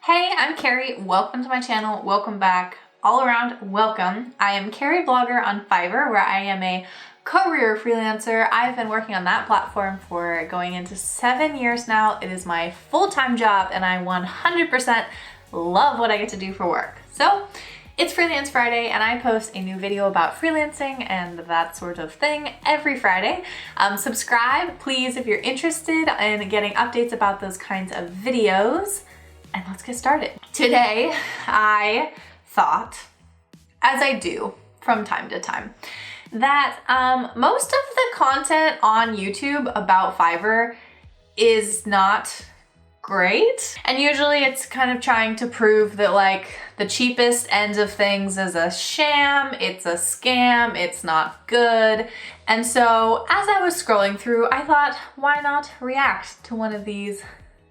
Hey, I'm Carrie. Welcome to my channel. Welcome back. All around, welcome. I am Carrieblogger on Fiverr, where I am a career freelancer. I've been working on that platform for going into 7 years now. It is my full-time job, and I 100% love what I get to do for work. So, it's Freelance Friday, and I post a new video about freelancing and that sort of thing every Friday. Subscribe, please, if you're interested in getting updates about those kinds of videos. And let's get started. Today, I thought, as I do from time to time, that most of the content on YouTube about Fiverr is not great. And usually it's kind of trying to prove that like the cheapest ends of things is a sham, it's a scam, it's not good. And so as I was scrolling through, I thought, why not react to one of these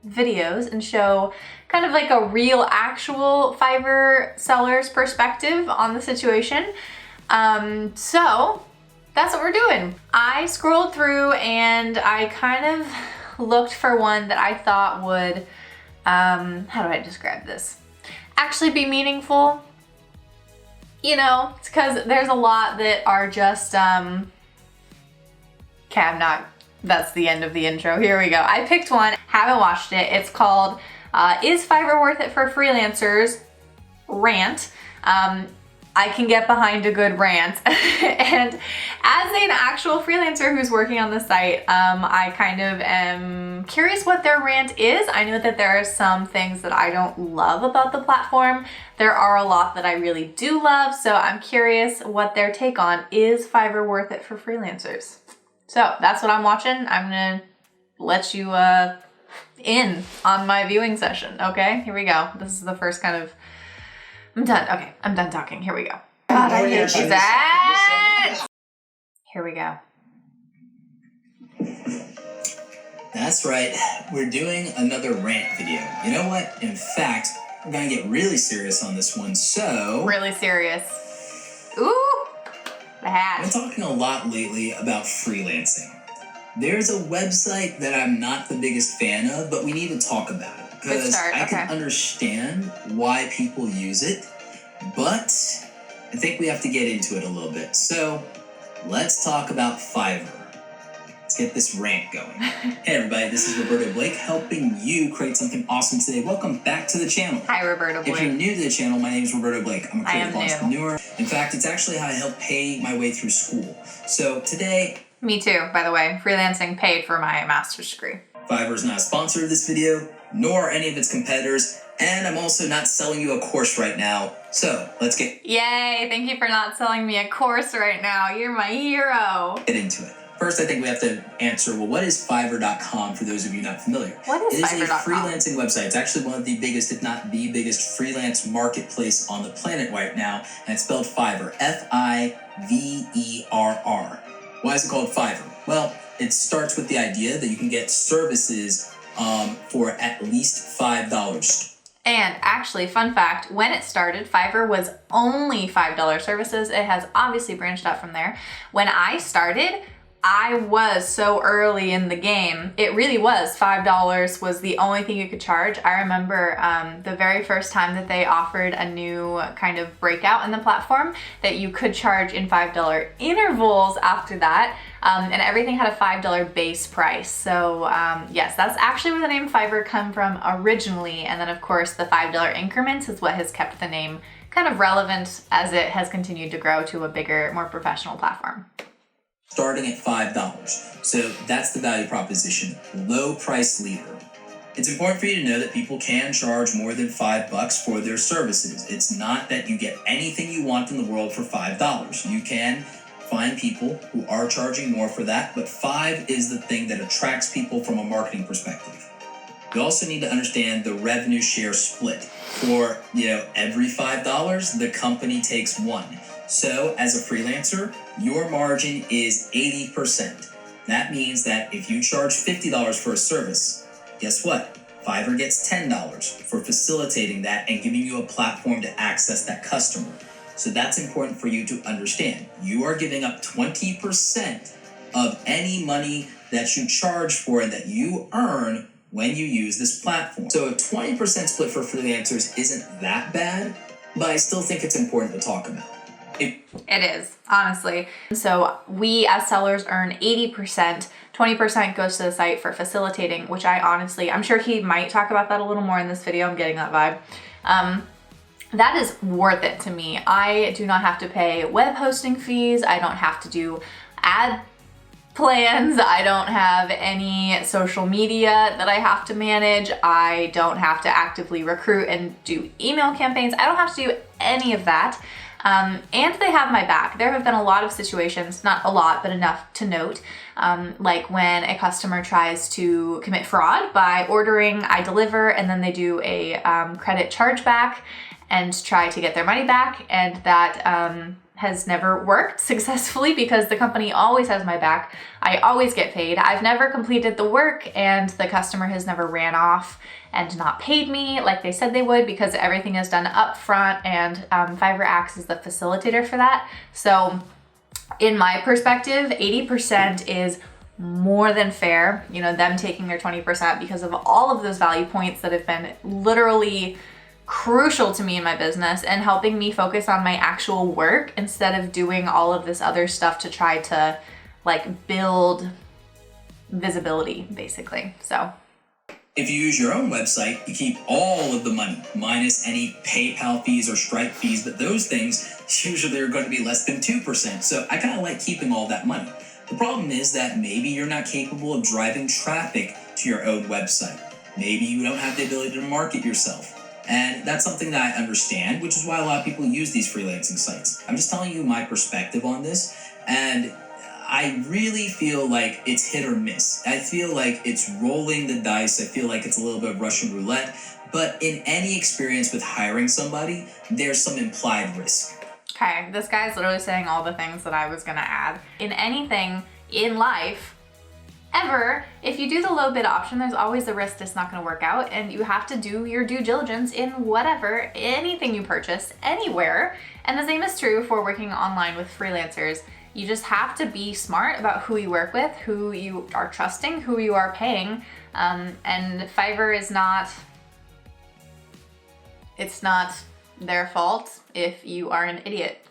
videos and show kind of like a real actual Fiverr seller's perspective on the situation. So that's what we're doing. I scrolled through and I kind of looked for one that I thought would, how do I describe this? Actually be meaningful. You know, it's because there's a lot that are just, okay, that's the end of the intro. Here we go. I picked one, haven't watched it. It's called, Is Fiverr Worth It for Freelancers? Rant. I can get behind a good rant. And as an actual freelancer who's working on the site, I kind of am curious what their rant is. I know that there are some things that I don't love about the platform. There are a lot that I really do love, so I'm curious what their take on is Fiverr worth it for freelancers? So that's what I'm watching. I'm gonna let you in on my viewing session, okay? Here we go. This is the first kind of, I'm done. Okay, I'm done talking. Here we go. God, I hate these ads. Here we go. That's right. We're doing another rant video. You know what? In fact, we're gonna get really serious on this one, so... Really serious. Ooh, the hat. I've been talking a lot lately about freelancing. There's a website that I'm not the biggest fan of, but we need to talk about it. Because I can understand why people use it, but I think we have to get into it a little bit. So let's talk about Fiverr. Let's get this rant going. Hey everybody, this is Roberto Blake helping you create something awesome today. Welcome back to the channel. Hi, Roberto Blake. If you're new to the channel, my name is Roberto Blake. I'm a creative entrepreneur. In fact, it's actually how I help pay my way through school. So today... Me too, by the way. Freelancing paid for my master's degree. Fiverr is not a sponsor of this video, nor any of its competitors, and I'm also not selling you a course right now. So let's get... Yay, thank you for not selling me a course right now. You're my hero. Get into it. First, I think we have to answer, well, what is Fiverr.com for those of you not familiar? What is Fiverr.com? It is a freelancing website. It's actually one of the biggest, if not the biggest, freelance marketplace on the planet right now, and it's spelled Fiverr, F-I-V-E-R-R. Why is it called Fiverr? Well, it starts with the idea that you can get services for at least $5. And actually, fun fact, when it started, Fiverr was only $5 services. It has obviously branched out from there. When I started, I was so early in the game. It really was. $5 was the only thing you could charge. I remember the very first time that they offered a new kind of breakout in the platform that you could charge in $5 intervals after that. And everything had a $5 base price. So yes, that's actually where the name Fiverr come from originally. And then of course the $5 increments is what has kept the name kind of relevant as it has continued to grow to a bigger, more professional platform. Starting at $5. So that's the value proposition, low price leader. It's important for you to know that people can charge more than $5 for their services. It's not that you get anything you want in the world for $5. You can find people who are charging more for that, but $5 is the thing that attracts people from a marketing perspective. You also need to understand the revenue share split. For, every $5, the company takes $1. So, as a freelancer, your margin is 80%. That means that if you charge $50 for a service, guess what? Fiverr gets $10 for facilitating that and giving you a platform to access that customer. So that's important for you to understand. You are giving up 20% of any money that you charge for and that you earn when you use this platform. So a 20% split for freelancers isn't that bad, but I still think it's important to talk about. It is, honestly. So we as sellers earn 80%, 20% goes to the site for facilitating, which I'm sure he might talk about that a little more in this video. I'm getting that vibe. That is worth it to me. I do not have to pay web hosting fees. I don't have to do ad plans. I don't have any social media that I have to manage. I don't have to actively recruit and do email campaigns. I don't have to do any of that. And they have my back. There have been a lot of situations, not a lot, but enough to note, like when a customer tries to commit fraud by ordering, I deliver, and then they do a credit chargeback and try to get their money back, and that has never worked successfully because the company always has my back. I always get paid. I've never completed the work, and the customer has never ran off and not paid me like they said they would, because everything is done up front, and Fiverr acts as the facilitator for that. So in my perspective, 80% is more than fair, you know, them taking their 20% because of all of those value points that have been literally crucial to me in my business and helping me focus on my actual work instead of doing all of this other stuff to try to like build visibility, basically. So if you use your own website, you keep all of the money, minus any PayPal fees or Stripe fees, but those things usually are going to be less than 2%. So I kind of like keeping all that money. The problem is that maybe you're not capable of driving traffic to your own website. Maybe you don't have the ability to market yourself. And that's something that I understand, which is why a lot of people use these freelancing sites. I'm just telling you my perspective on this, and I really feel like it's hit or miss. I feel like it's rolling the dice. I feel like it's a little bit of Russian roulette. But in any experience with hiring somebody, there's some implied risk. Okay, this guy's literally saying all the things that I was gonna add. In anything in life, ever, if you do the low bid option, there's always a risk it's not gonna work out, and you have to do your due diligence in whatever, anything you purchase, anywhere. And the same is true for working online with freelancers. You just have to be smart about who you work with, who you are trusting, who you are paying. And Fiverr is not, it's not their fault if you are an idiot.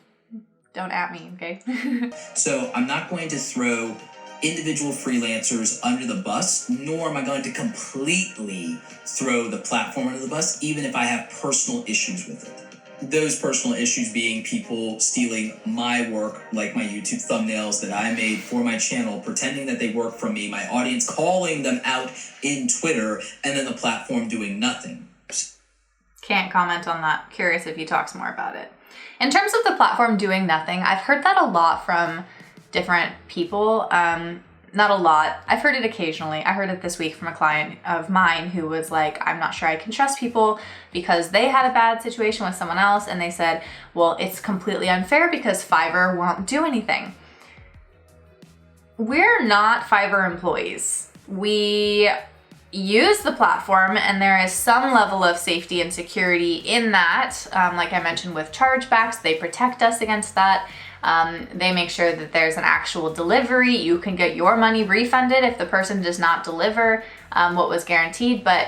Don't at me, okay? So I'm not going to throw individual freelancers under the bus, nor am I going to completely throw the platform under the bus, even if I have personal issues with it. Those personal issues being people stealing my work, like my YouTube thumbnails that I made for my channel, pretending that they work for me, my audience calling them out in Twitter, and then the platform doing nothing. Can't comment on that. Curious if he talks more about it. In terms of the platform doing nothing, I've heard that a lot from different people. Not a lot. I've heard it occasionally. I heard it this week from a client of mine who was like, I'm not sure I can trust people because they had a bad situation with someone else, and they said, well, it's completely unfair because Fiverr won't do anything. We're not Fiverr employees. We use the platform, and there is some level of safety and security in that. Like I mentioned with chargebacks, they protect us against that. They make sure that there's an actual delivery. You can get your money refunded if the person does not deliver what was guaranteed. But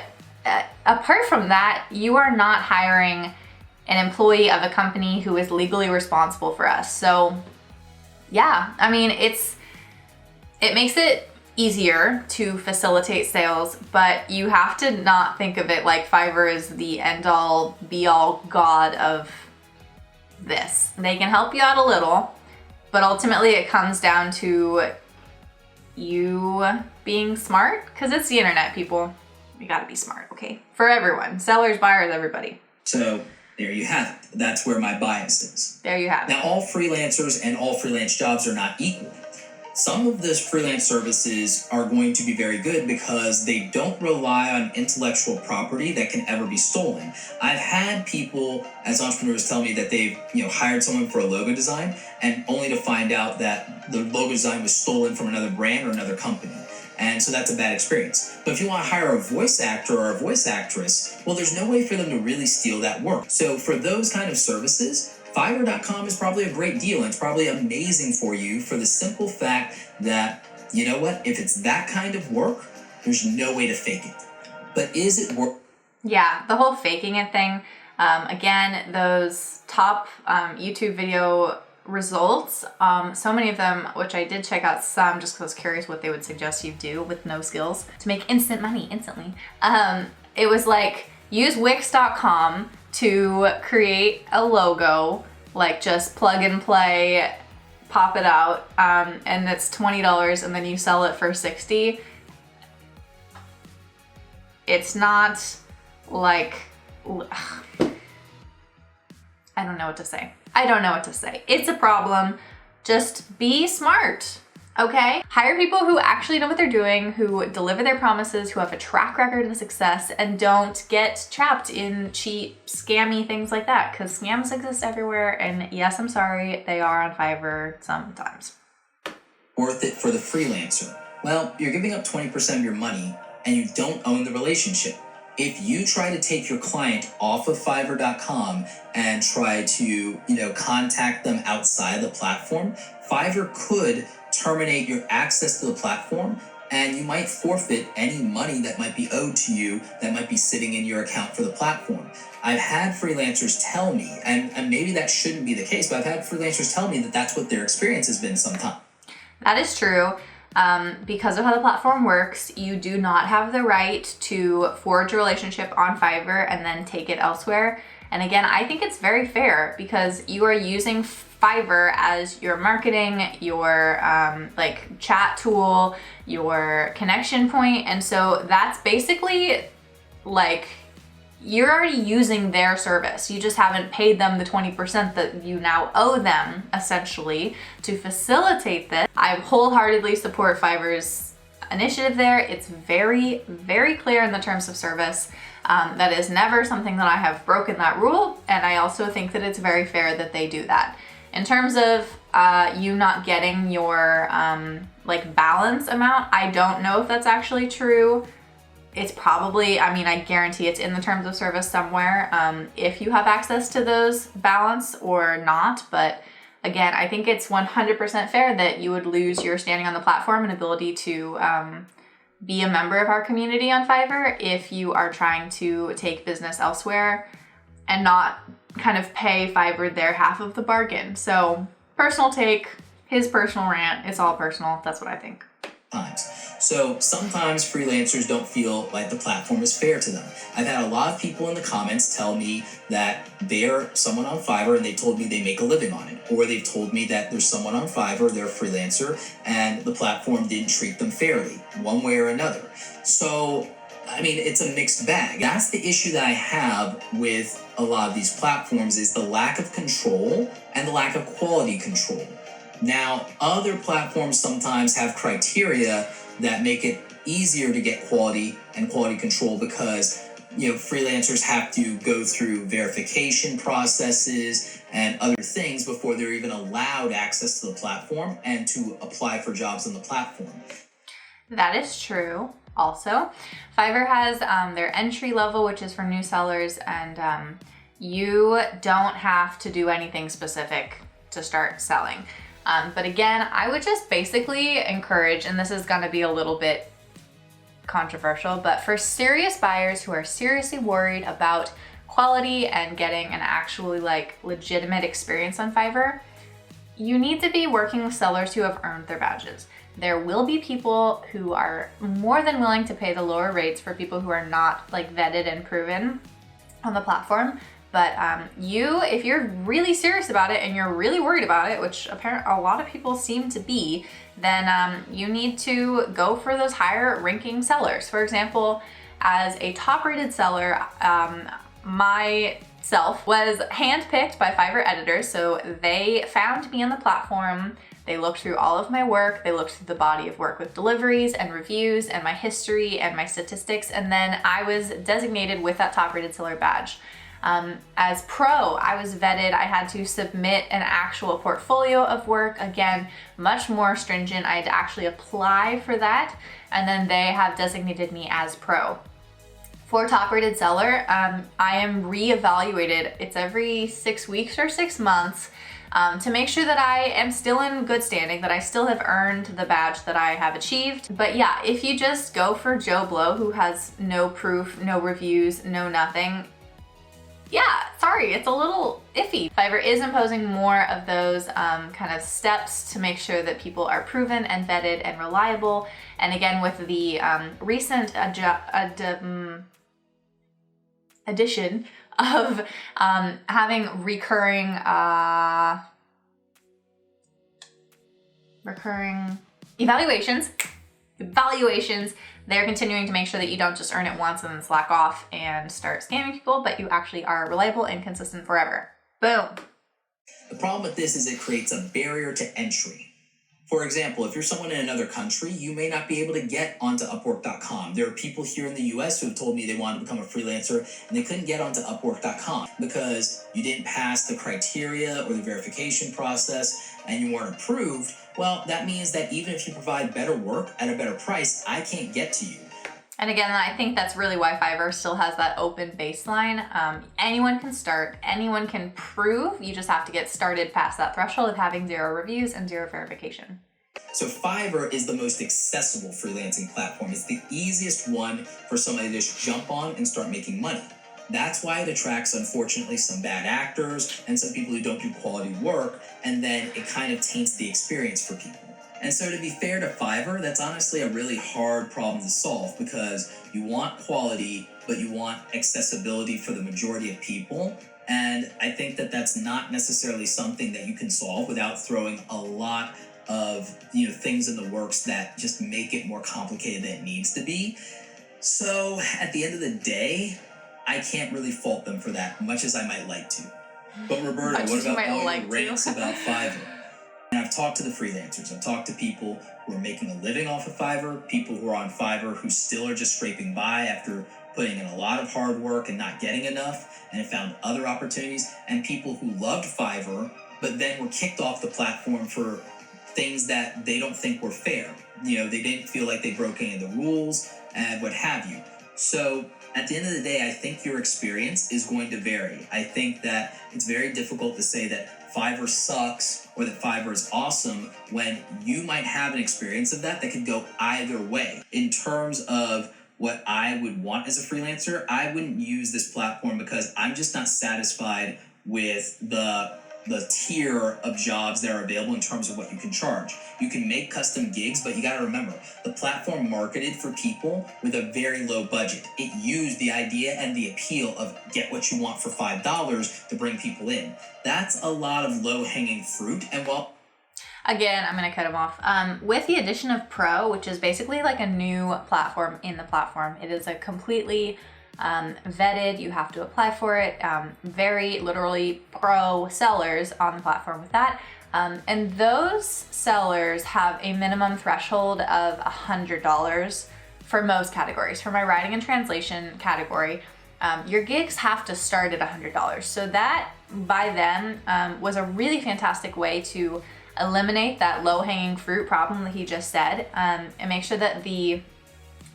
apart from that, you are not hiring an employee of a company who is legally responsible for us. So yeah, I mean, it makes it easier to facilitate sales, but you have to not think of it like Fiverr is the end all be all god of this. They can help you out a little, but ultimately it comes down to you being smart, because it's the internet, people. You gotta be smart, okay? For everyone, sellers, buyers, everybody. So there you have it. That's where my bias is. There you have it. Now, all freelancers and all freelance jobs are not equal. Some of those freelance services are going to be very good because they don't rely on intellectual property that can ever be stolen. I've had people as entrepreneurs tell me that they've hired someone for a logo design, and only to find out that the logo design was stolen from another brand or another company. And so that's a bad experience. But if you want to hire a voice actor or a voice actress, well, there's no way for them to really steal that work. So for those kind of services, Fiverr.com is probably a great deal, and it's probably amazing for you for the simple fact that, you know what, if it's that kind of work, there's no way to fake it. But is it worth? Yeah, the whole faking it thing. Again, those top YouTube video results, so many of them, which I did check out some just because I was curious what they would suggest you do with no skills to make instant money instantly. It was like, use Wix.com to create a logo, like just plug and play, pop it out, and it's $20 and then you sell it for $60. It's not like, I don't know what to say. I don't know what to say. It's a problem. Just be smart, okay? Hire people who actually know what they're doing, who deliver their promises, who have a track record of success, and don't get trapped in cheap, scammy things like that, because scams exist everywhere, and yes, I'm sorry, they are on Fiverr sometimes. Worth it for the freelancer? Well, you're giving up 20% of your money, and you don't own the relationship. If you try to take your client off of Fiverr.com and try to, contact them outside of the platform, Fiverr could terminate your access to the platform, and you might forfeit any money that might be owed to you that might be sitting in your account for the platform. I've had freelancers tell me, and maybe that shouldn't be the case, but I've had freelancers tell me that that's what their experience has been sometimes. That is true. Because of how the platform works, you do not have the right to forge a relationship on Fiverr and then take it elsewhere. And again, I think it's very fair because you are using Fiverr as your marketing, your chat tool, your connection point. And so that's basically like, you're already using their service. You just haven't paid them the 20% that you now owe them, essentially, to facilitate this. I wholeheartedly support Fiverr's initiative there. It's very, very clear in the terms of service. That is never something that I have broken that rule, and I also think that it's very fair that they do that. In terms of you not getting your balance amount, I don't know if that's actually true. It's probably, I guarantee it's in the terms of service somewhere, if you have access to those balance or not. But again, I think it's 100% fair that you would lose your standing on the platform and ability to be a member of our community on Fiverr if you are trying to take business elsewhere and not kind of pay Fiverr their half of the bargain. So personal take, his personal rant, it's all personal. That's what I think. So sometimes freelancers don't feel like the platform is fair to them. I've had a lot of people in the comments tell me that they're someone on Fiverr and they told me they make a living on it. Or they've told me that there's someone on Fiverr, they're a freelancer, and the platform didn't treat them fairly, one way or another. So, it's a mixed bag. That's the issue that I have with a lot of these platforms, is the lack of control and the lack of quality control. Now, other platforms sometimes have criteria that make it easier to get quality and quality control because, freelancers have to go through verification processes and other things before they're even allowed access to the platform and to apply for jobs on the platform. That is true. Also, Fiverr has their entry level, which is for new sellers, and you don't have to do anything specific to start selling. But again, I would just basically encourage, and this is going to be a little bit controversial, but for serious buyers who are seriously worried about quality and getting an actually legitimate experience on Fiverr, you need to be working with sellers who have earned their badges. There will be people who are more than willing to pay the lower rates for people who are not vetted and proven on the platform. But if you're really serious about it and you're really worried about it, which apparently a lot of people seem to be, then you need to go for those higher ranking sellers. For example, as a top rated seller, myself was handpicked by Fiverr editors. So they found me on the platform. They looked through all of my work. They looked through the body of work with deliveries and reviews and my history and my statistics. And then I was designated with that top rated seller badge. As pro, I was vetted. I had to submit an actual portfolio of work. Again, much more stringent. I had to actually apply for that. And then they have designated me as pro. For top rated seller, I am reevaluated. It's every 6 weeks or 6 months. to make sure that I am still in good standing, that I still have earned the badge that I have achieved. But yeah, if you just go for Joe Blow who has no proof, no reviews, no nothing, yeah, sorry, it's a little iffy. Fiverr is imposing more of those kind of steps to make sure that people are proven and vetted and reliable. And again, with the recent addition of having recurring evaluations, they're continuing to make sure that you don't just earn it once and then slack off and start scamming people, but you actually are reliable and consistent forever. Boom. The problem with this is it creates a barrier to entry. For example, if you're someone in another country, you may not be able to get onto Upwork.com. There are people here in the US who have told me they wanted to become a freelancer and they couldn't get onto Upwork.com because you didn't pass the criteria or the verification process and you weren't approved. Well, that means that even if you provide better work at a better price, I can't get to you. And again, I think that's really why Fiverr still has that open baseline. Anyone can start, anyone can prove, you just have to get started past that threshold of having 0 reviews and 0 verification. So Fiverr is the most accessible freelancing platform. It's the easiest one for somebody to just jump on and start making money. That's why it attracts, unfortunately, some bad actors and some people who don't do quality work, and then it kind of taints the experience for people. And so to be fair to Fiverr, that's honestly a really hard problem to solve because you want quality, but you want accessibility for the majority of people. And I think that that's not necessarily something that you can solve without throwing a lot of things in the works that just make it more complicated than it needs to be. So at the end of the day, I can't really fault them for that, much as I might like to. But Roberta, what about all your rants about Fiverr? And I've talked to the freelancers. I've talked to people who are making a living off of Fiverr, people who are on Fiverr who still are just scraping by after putting in a lot of hard work and not getting enough and have found other opportunities, and people who loved Fiverr but then were kicked off the platform for things that they don't think were fair. They didn't feel like they broke any of the rules and what have you. So at the end of the day, I think your experience is going to vary. I think that it's very difficult to say that Fiverr sucks or that Fiverr is awesome when you might have an experience of that could go either way. In terms of what I would want as a freelancer, I wouldn't use this platform because I'm just not satisfied with the tier of jobs that are available in terms of what you can charge. You can make custom gigs, but you got to remember, the platform marketed for people with a very low budget. It used the idea and the appeal of get what you want for $5 to bring people in. That's a lot of low-hanging fruit, and Again, I'm going to cut him off. With the addition of Pro, which is basically like a new platform in the platform, it is a completely vetted, you have to apply for it, very literally pro sellers on the platform with that. And those sellers have a minimum threshold of $100 for most categories. For my writing and translation category, your gigs have to start at $100. So that by then was a really fantastic way to eliminate that low-hanging fruit problem that he just said, and make sure that the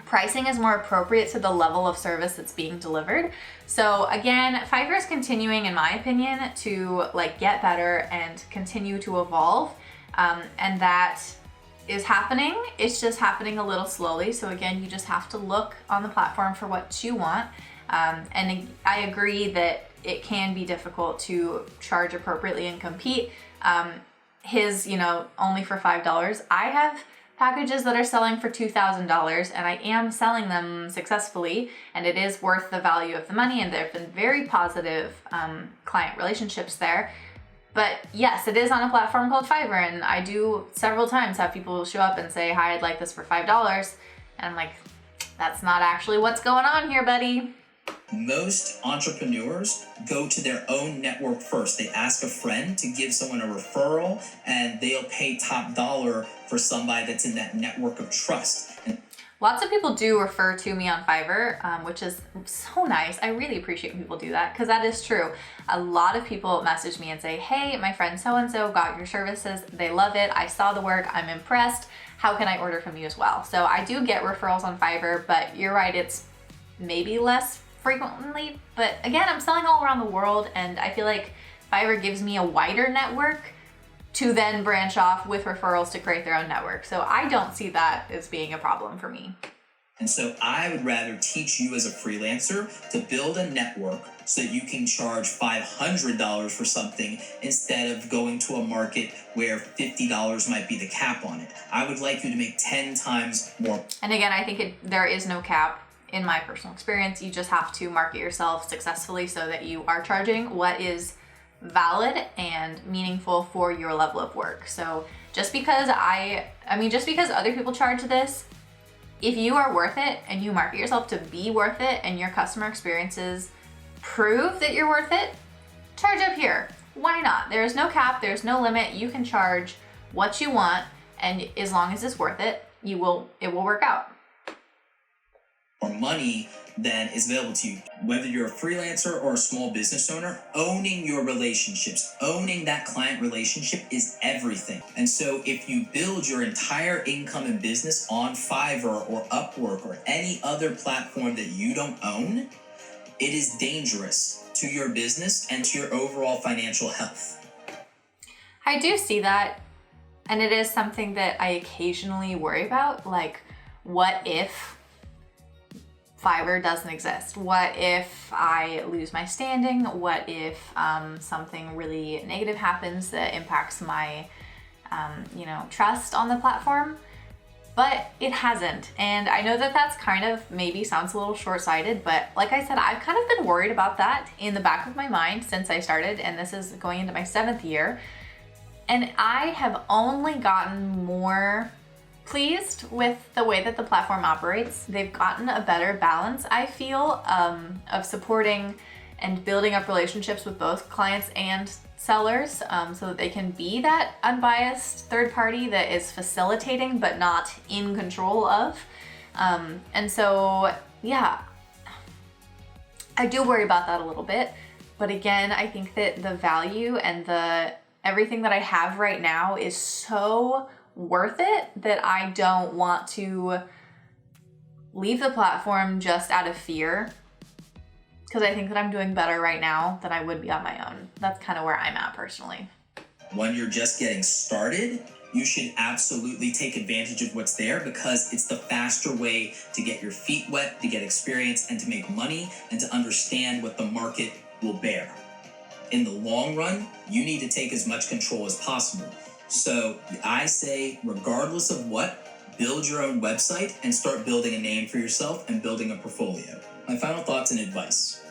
pricing is more appropriate to the level of service that's being delivered. So again, Fiverr is continuing, in my opinion, to get better and continue to evolve. And that is happening. It's just happening a little slowly. So again, you just have to look on the platform for what you want. And I agree that it can be difficult to charge appropriately and compete. His, only for $5. I have packages that are selling for $2,000 and I am selling them successfully, and it is worth the value of the money, and there have been very positive client relationships there. But yes, it is on a platform called Fiverr, and I do several times have people show up and say, hi, I'd like this for $5. And I'm like, that's not actually what's going on here, buddy. Most entrepreneurs go to their own network first. They ask a friend to give someone a referral, and they'll pay top dollar for somebody that's in that network of trust. Lots of people do refer to me on Fiverr, which is so nice. I really appreciate when people do that, because that is true. A lot of people message me and say, hey, my friend so-and-so got your services. They love it. I saw the work. I'm impressed. How can I order from you as well? So I do get referrals on Fiverr, but you're right, it's maybe less frequently. But again, I'm selling all around the world, and I feel like Fiverr gives me a wider network to then branch off with referrals to create their own network. So I don't see that as being a problem for me. And so I would rather teach you as a freelancer to build a network so that you can charge $500 for something instead of going to a market where $50 might be the cap on it. I would like you to make 10 times more. And again, I think there is no cap in my personal experience. You just have to market yourself successfully so that you are charging what is valid and meaningful for your level of work. So just because just because other people charge this, if you are worth it and you market yourself to be worth it and your customer experiences prove that you're worth it, charge up here. Why not? There's no cap, there's no limit. You can charge what you want, and as long as it's worth it, it will work out. More money than is available to you. Whether you're a freelancer or a small business owner, owning your relationships, owning that client relationship is everything. And so if you build your entire income and business on Fiverr or Upwork or any other platform that you don't own, it is dangerous to your business and to your overall financial health. I do see that, and it is something that I occasionally worry about, like, what if Fiverr doesn't exist? What if I lose my standing? What if something really negative happens that impacts my trust on the platform? But it hasn't. And I know that that's kind of maybe sounds a little short-sighted, but like I said, I've kind of been worried about that in the back of my mind since I started, and this is going into my 7th year. And I have only gotten more pleased with the way that the platform operates. They've gotten a better balance, I feel, of supporting and building up relationships with both clients and sellers, so that they can be that unbiased third party that is facilitating but not in control of. And so, yeah, I do worry about that a little bit. But again, I think that the value and everything that I have right now is so worth it that I don't want to leave the platform just out of fear, because I think that I'm doing better right now than I would be on my own. That's kind of where I'm at personally. When you're just getting started, you should absolutely take advantage of what's there, because it's the faster way to get your feet wet, to get experience, and to make money, and to understand what the market will bear. In the long run, you need to take as much control as possible. So I say, regardless of what, build your own website and start building a name for yourself and building a portfolio. My final thoughts and advice.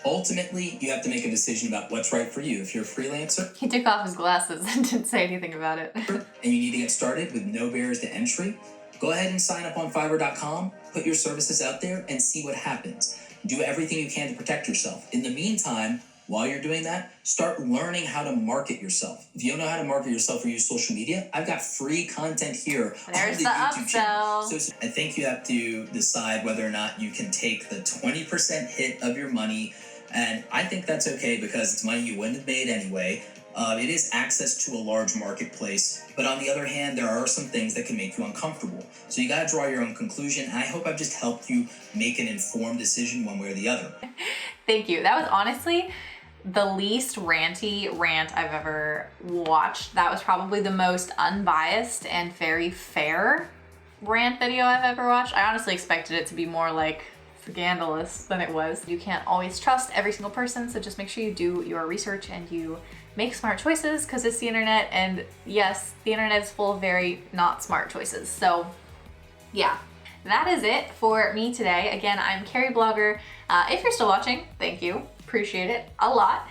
Ultimately, you have to make a decision about what's right for you. If you're a freelancer, He took off his glasses and didn't say anything about it. and you need to get started with no barriers to entry, go ahead and sign up on Fiverr.com, put your services out there, and see what happens. Do everything you can to protect yourself. In the meantime, while you're doing that, start learning how to market yourself. If you don't know how to market yourself or use social media, I've got free content here There's on the the YouTube channel. upsell. So I think you have to decide whether or not you can take the 20% hit of your money, and I think that's okay because it's money you wouldn't have made anyway. It is access to a large marketplace, but on the other hand, there are some things that can make you uncomfortable. So you gotta draw your own conclusion. I hope I've just helped you make an informed decision one way or the other. Thank you. That was honestly the least ranty rant I've ever watched. That was probably the most unbiased and very fair rant video I've ever watched. I honestly expected it to be more like scandalous than it was. You can't always trust every single person, so just make sure you do your research and you make smart choices, because it's the internet, and yes, the internet is full of very not smart choices. So yeah, that is it for me today. Again, I'm Carrieblogger. If you're still watching, thank you. Appreciate it a lot.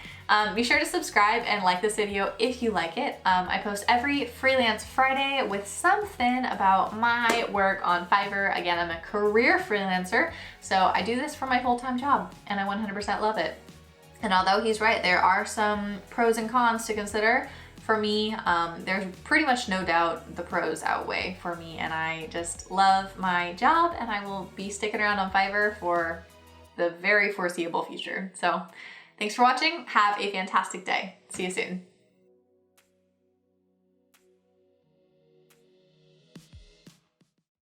Be sure to subscribe and like this video if you like it. I post every Freelance Friday with something about my work on Fiverr. Again, I'm a career freelancer, so I do this for my full-time job, and I 100% love it. And although he's right, there are some pros and cons to consider. For me, there's pretty much no doubt the pros outweigh for me, and I just love my job, and I will be sticking around on Fiverr for the very foreseeable future. So thanks for watching. Have a fantastic day. See you soon.